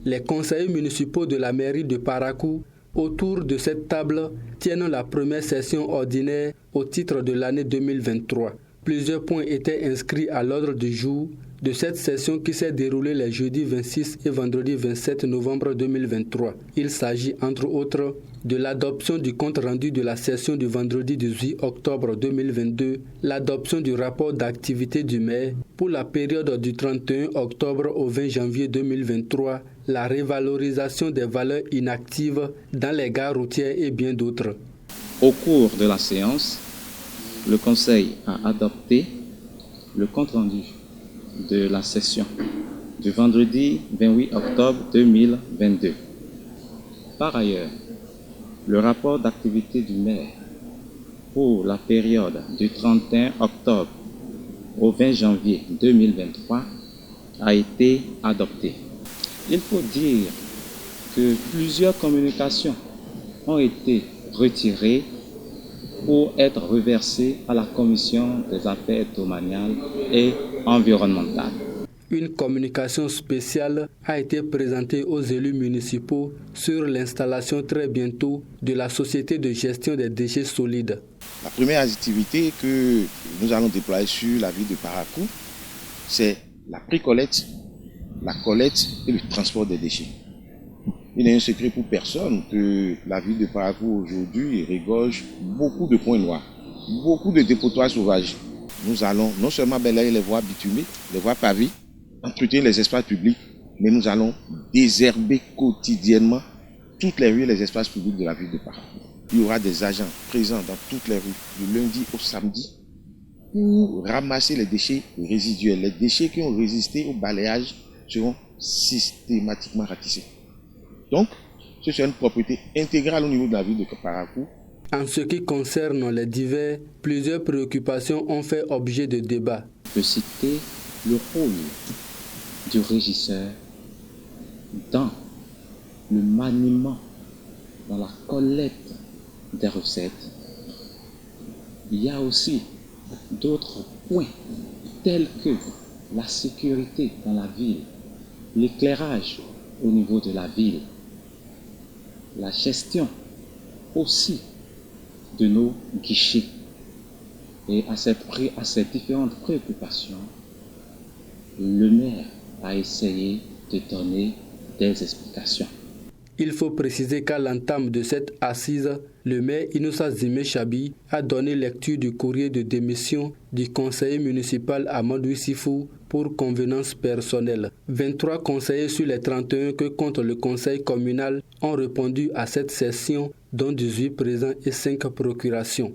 Les conseillers municipaux de la mairie de Parakou, autour de cette table, tiennent la première session ordinaire au titre de l'année 2023. Plusieurs points étaient inscrits à l'ordre du jour de cette session qui s'est déroulée les jeudis 26 et vendredi 27 novembre 2023. Il s'agit entre autres de l'adoption du compte rendu de la session du vendredi 18 octobre 2022, l'adoption du rapport d'activité du maire pour la période du 31 octobre au 20 janvier 2023, la révalorisation des valeurs inactives dans les gares routières et bien d'autres. Au cours de la séance, le Conseil a adopté le compte rendu de la session du vendredi 28 octobre 2022. Par ailleurs, le rapport d'activité du maire pour la période du 31 octobre au 20 janvier 2023 a été adopté. Il faut dire que plusieurs communications ont été retirées pour être reversées à la Commission des affaires domaniales et environnementales. Une communication spéciale a été présentée aux élus municipaux sur l'installation très bientôt de la Société de gestion des déchets solides. La première activité que nous allons déployer sur la ville de Parakou, c'est la pré-collecte, la collecte et le transport des déchets. Il n'est un secret pour personne que la ville de Parakou aujourd'hui regorge beaucoup de points noirs, beaucoup de dépotoirs sauvages. Nous allons non seulement balayer les voies bitumées, les voies pavées, entretenir les espaces publics, mais nous allons désherber quotidiennement toutes les rues et les espaces publics de la ville de Parakou. Il y aura des agents présents dans toutes les rues du lundi au samedi pour ramasser les déchets résiduels. Les déchets qui ont résisté au balayage seront systématiquement ratissés. Donc, ce sera une propriété intégrale au niveau de la ville de Parakou. En ce qui concerne les divers, plusieurs préoccupations ont fait objet de débat. Je citais le rôle du régisseur dans le maniement, dans la collecte des recettes. Il y a aussi d'autres points tels que la sécurité dans la ville, l'éclairage au niveau de la ville, la gestion aussi de nos guichets. Et à ces différentes préoccupations, le maire a essayé de donner des explications. Il faut préciser qu'à l'entame de cette assise, le maire Inoussa Zimé Chabi a donné lecture du courrier de démission du conseiller municipal Amadou Sifou pour convenance personnelle. 23 conseillers sur les 31 que compte le conseil communal ont répondu à cette session, dont 18 présents et 5 procurations.